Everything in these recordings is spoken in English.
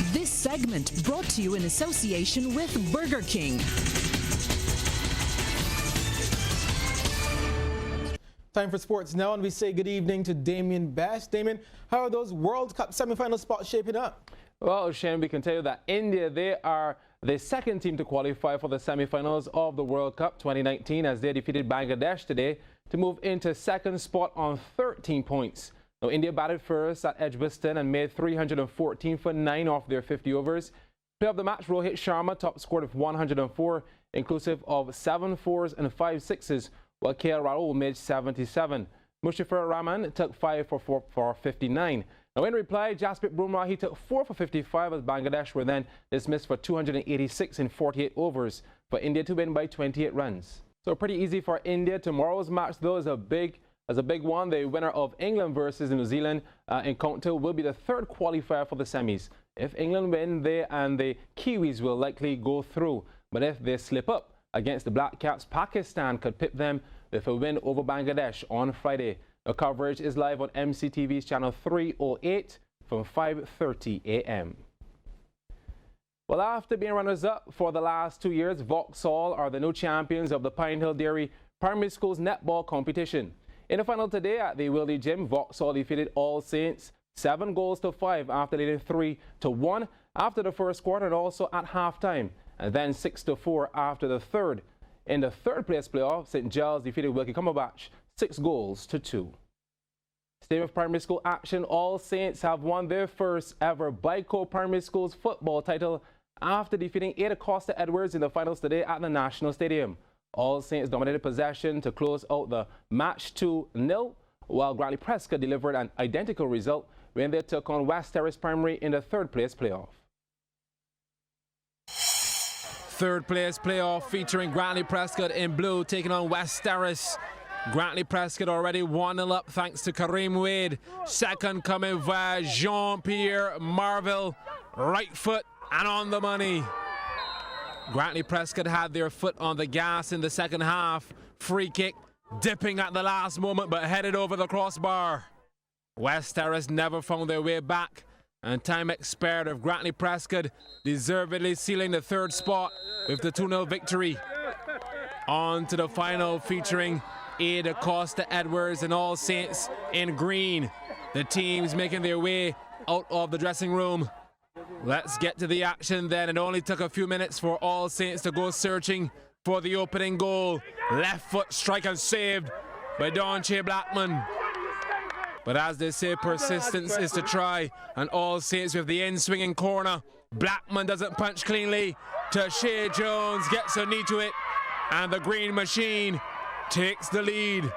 This segment brought to you in association with Burger King. Time for sports now, and we say good evening to Damien Bash. Damien, how are those World Cup semi-final spots shaping up? Well, Shane, we can tell you that India, they are the second team to qualify for the semi-finals of the World Cup 2019 as they defeated Bangladesh today to move into second spot on 13 points. Now, India batted first at Edgbaston and made 314 for 9 off their 50 overs. Player of the match, Rohit Sharma, top scored with 104, inclusive of 7 fours and 5 sixes, while KL Rahul made 77. Mushfiqur Rahman took 5 for 59. Now, in reply, Jasprit Bumrah, he took 4 for 55 as Bangladesh were then dismissed for 286 in 48 overs for India to win by 28 runs. So pretty easy for India. Tomorrow's match, though, is a big one. The winner of England versus New Zealand encounter will be the third qualifier for the semis. If England win, they and the Kiwis will likely go through. But if they slip up against the Black Caps, Pakistan could pip them with a win over Bangladesh on Friday. The coverage is live on MCTV's channel 308 from 5:30 a.m. Well, after being runners-up for the last 2 years, Vauxhall are the new champions of the Pine Hill Dairy Primary School's netball competition. In the final today at the Wildy Gym, Vauxhall defeated All Saints 7 goals to 5 after leading 3-1 after the first quarter and also at halftime, and then 6-4 after the third. In the third place playoff, St. Giles defeated Wilkie Cumberbatch 6 goals to 2. Staying with primary school action, All Saints have won their first ever Byco Primary School's football title after defeating Ada Costa Edwards in the finals today at the National Stadium. All Saints dominated possession to close out the match 2-0, while Grantley Prescott delivered an identical result when they took on West Terrace Primary in the third place playoff. Third place playoff featuring Grantley Prescott in blue taking on West Terrace. Grantley Prescott already 1-0 up thanks to Kareem Wade. Second coming via Jean-Pierre Marville. Right foot and on the money. Grantley Prescott had their foot on the gas in the second half. Free kick dipping at the last moment but headed over the crossbar. West Terrace never found their way back, and time expired of Grantley Prescott deservedly sealing the third spot with the 2-0 victory. On to the final featuring Ada Costa Edwards and All Saints in green. The teams making their way out of the dressing room. Let's get to the action then. It only took a few minutes for All Saints to go searching for the opening goal. Left foot strike and saved by Donche Blackman. But as they say, persistence is to try, and All Saints with the in-swinging corner. Blackman doesn't punch cleanly. Tashay Jones gets a knee to it, and the Green Machine takes the lead.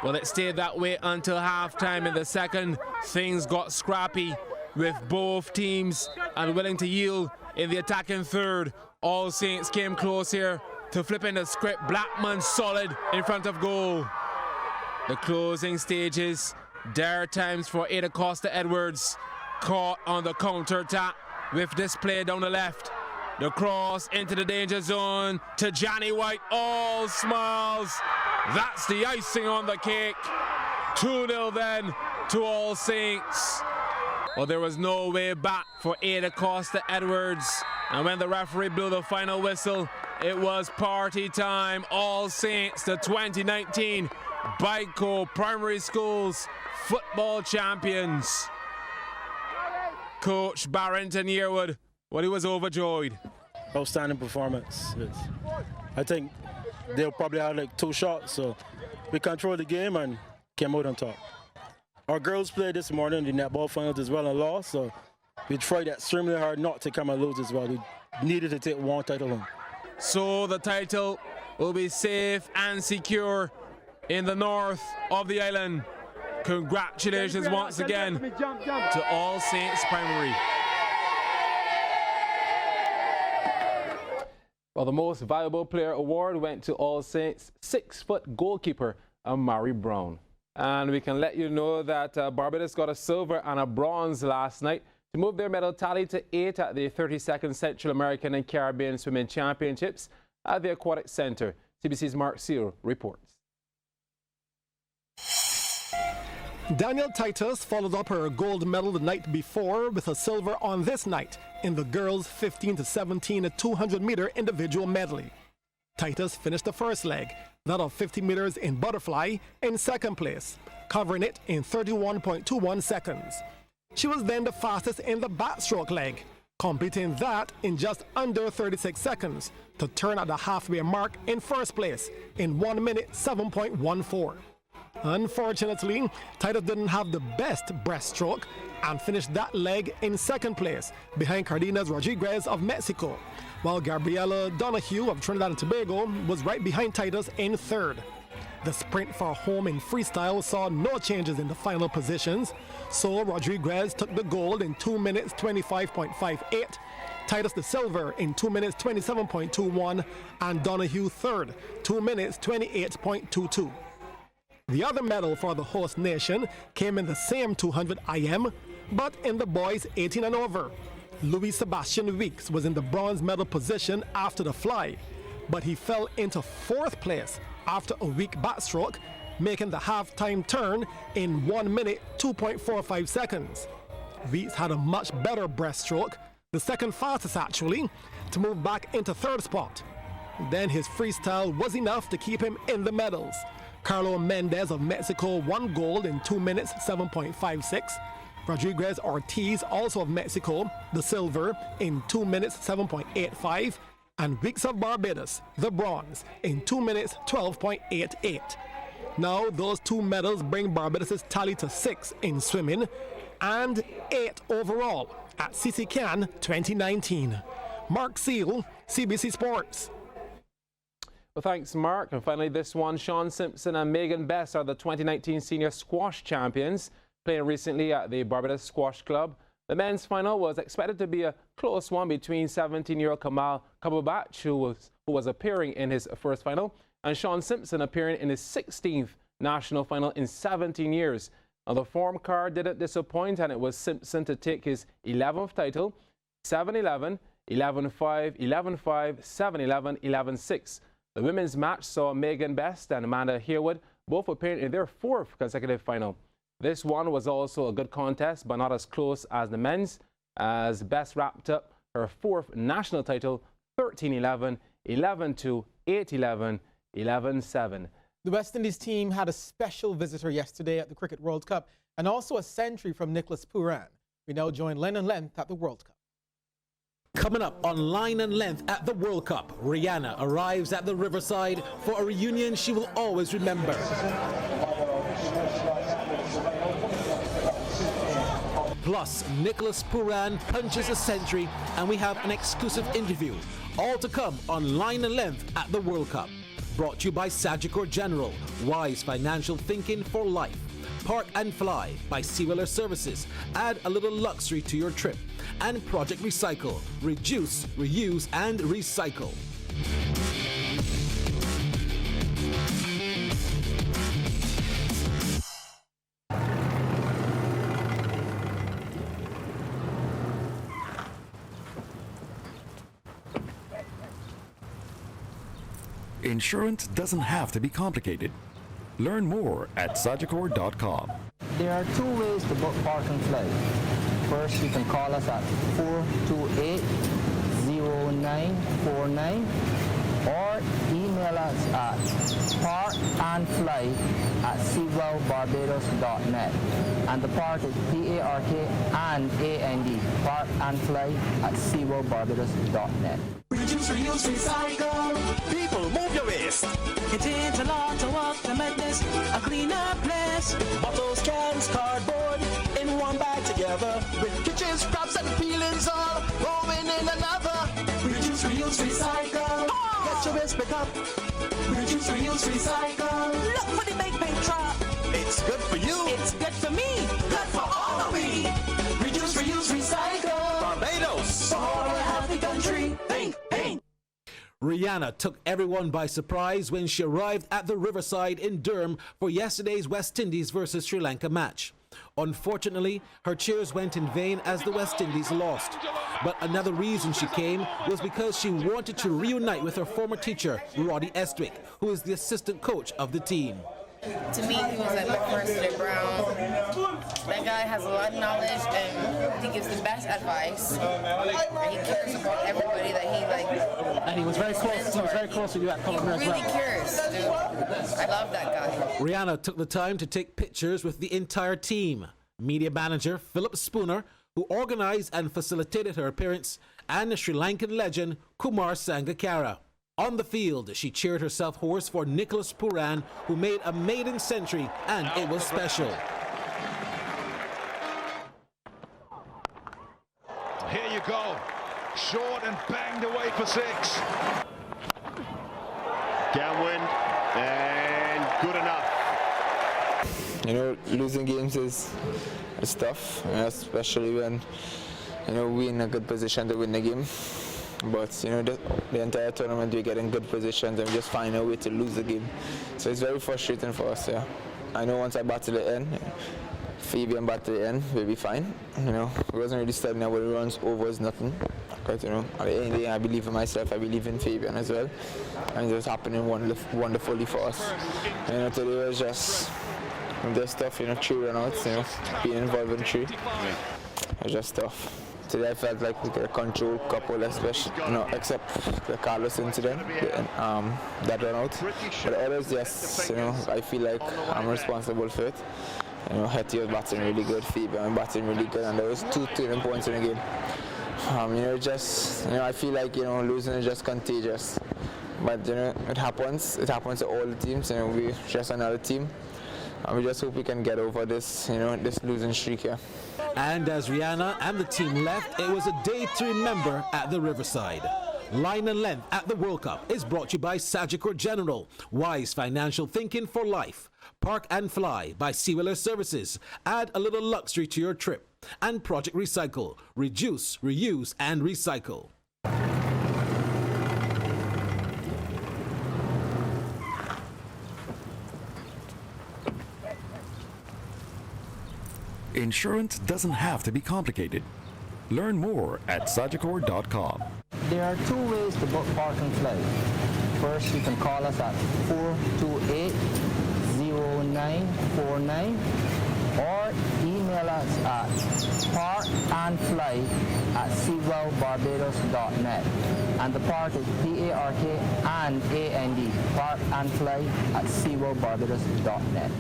Well, it stayed that way until halftime. In the second, things got scrappy with both teams unwilling to yield in the attacking third. All Saints came close here to flipping the script. Blackman solid in front of goal. The closing stages, dire times for Ada Costa Edwards. Caught on the counter-attack with display down the left. The cross into the danger zone to Johnny White. All smiles. That's the icing on the cake. 2-0 then to All Saints. Well, there was no way back for Ada Costa Edwards. And when the referee blew the final whistle, it was party time. All Saints, the 2019 Byco Primary Schools football champions. Coach Barrington Yearwood, well, he was overjoyed. Outstanding performance. I think they'll probably have like 2 shots, so we controlled the game and came out on top. Our girls played this morning in the netball finals as well and lost, so we tried extremely hard not to come and lose as well. We needed to take 1 title home. So the title will be safe and secure in the north of the island. Congratulations once again to All Saints Primary. Well, the most valuable player award went to All Saints 6-foot goalkeeper Amari Brown. And we can let you know that Barbados got a silver and a bronze last night to move their medal tally to 8 at the 32nd Central American and Caribbean Swimming Championships at the Aquatic Center. CBC's Mark Seal reports. Danielle Titus followed up her gold medal the night before with a silver on this night in the girls' 15 to 17 200-meter individual medley. Titus finished the first leg, that of 50 meters in butterfly, in second place, covering it in 31.21 seconds. She was then the fastest in the backstroke leg, completing that in just under 36 seconds to turn at the halfway mark in first place in 1 minute 7.14. Unfortunately, Titus didn't have the best breaststroke and finished that leg in second place behind Cardenas Rodriguez of Mexico, while Gabriela Donahue of Trinidad and Tobago was right behind Titus in third. The sprint for home in freestyle saw no changes in the final positions, so Rodriguez took the gold in 2 minutes 25.58, Titus the silver in 2 minutes 27.21, and Donahue third, 2 minutes 28.22. The other medal for the host nation came in the same 200 IM, but in the boys 18 and over. Louis Sebastian Weeks was in the bronze medal position after the fly, but he fell into fourth place after a weak backstroke, making the halftime turn in 1 minute 2.45 seconds. Weeks had a much better breaststroke, the second fastest actually, to move back into third spot. Then his freestyle was enough to keep him in the medals. Carlo Mendez of Mexico won gold in 2 minutes 7.56. Rodriguez Ortiz, also of Mexico, the silver in 2 minutes 7.85. And Weeks of Barbados, the bronze, in 2 minutes 12.88. Now those two medals bring Barbados' tally to 6 in swimming and 8 overall at CC Can 2019. Mark Seal, CBC Sports. Well, thanks, Mark. And finally, this one, Sean Simpson and Megan Best are the 2019 Senior Squash Champions, playing recently at the Barbados Squash Club. The men's final was expected to be a close one between 17-year-old Kamal Kabubach, who was appearing in his first final, and Sean Simpson appearing in his 16th national final in 17 years. Now, the form card didn't disappoint, and it was Simpson to take his 11th title, 7-11, 11-5, 11-5, 7-11, 11-6. The women's match saw Megan Best and Amanda Harewood both appearing in their 4th consecutive final. This one was also a good contest, but not as close as the men's, as Best wrapped up her 4th national title, 13-11, 11-2, 8-11, 11-7. The West Indies team had a special visitor yesterday at the Cricket World Cup and also a century from Nicholas Pooran. We now join Line and Length at the World Cup. Coming up on Line and Length at the World Cup, Rihanna arrives at the Riverside for a reunion she will always remember. Plus, Nicholas Pooran punches a century, and we have an exclusive interview. All to come on Line and Length at the World Cup. Brought to you by Sagicor General, wise financial thinking for life. Park and Fly by Seawheeler Services. Add a little luxury to your trip. And Project Recycle. Reduce, reuse, and recycle. Insurance doesn't have to be complicated. Learn more at Sagicor.com. There are 2 ways to book Park and Fly. First, you can call us at 428-0949 or email us at parkandfly@seawellbarbados.net. And the park is P-A-R-K and A-N-D, parkandfly@seawellbarbados.net. Reduce, reuse, recycle. People, move your waste. It ain't a lot to walk to make this a cleaner place. Bottles, cans, cardboard in one bag together. With kitchen scraps and peelings all going in another. Reduce, reuse, recycle. Get your waste pick up. Reduce, reuse, recycle. Look for the big truck. It's good for you. It's good for me. Good for all of we. Reduce, reuse, recycle. Barbados. For a healthy country. Think, paint. Rihanna took everyone by surprise when she arrived at the Riverside in Durham for yesterday's West Indies versus Sri Lanka match. Unfortunately, her cheers went in vain as the West Indies lost. But another reason she came was because she wanted to reunite with her former teacher, Roddy Estwick, who is the assistant coach of the team. To me, he was like my first to Brown. That guy has a lot of knowledge and he gives the best advice. And he cares about everybody that he like. And he was very close. He was very close with you at Colombo as well. He really cares, dude. I love that guy. Rihanna took the time to take pictures with the entire team. Media manager Philip Spooner, who organized and facilitated her appearance, and the Sri Lankan legend Kumar Sangakkara. On the field, she cheered herself hoarse for Nicholas Pooran, who made a maiden century, and it was special. Here you go. Short and banged away for 6. Downwind and good enough. You know, losing games is tough, especially when, you know, we're in a good position to win the game. But, you know, the entire tournament we get in good positions and we just find a way to lose the game. So it's very frustrating for us, yeah. I know once I bat to the end, Fabian bat to the end, we'll be fine. You know, it wasn't really stepping out with the runs over is nothing. But, you know, at the end of the day, I believe in myself, I believe in Fabian as well. And it was happening wonderfully for us. And, you know, today was just tough, you know, 3 runouts, you know, being involved in 3. It was just tough. Today I felt like we could have controlled a couple, especially, you know, except the Carlos incident, that run out. But others, yes, you know, I feel like I'm responsible for it. You know, Hetty was batting really good, Fabian batting really good, and there was 2 turning points in the game. You know, just, you know, I feel like, you know, losing is just contagious. But, you know, it happens to all the teams, you know, we're just another team. And we just hope we can get over this, you know, this losing streak here. And as Rihanna and the team left, it was a day to remember at the Riverside. Line and Length at the World Cup is brought to you by Sagicor General, wise financial thinking for life. Park and Fly by Seawheeler Services, add a little luxury to your trip. And Project Recycle, reduce, reuse and recycle. Insurance doesn't have to be complicated. Learn more at Sagicor.com. There are 2 ways to book Park and Fly. First, you can call us at 428-0949 or email us at parkandfly@seawellbarbados.net. And the park is PARK and AND, parkandfly@seawellbarbados.net.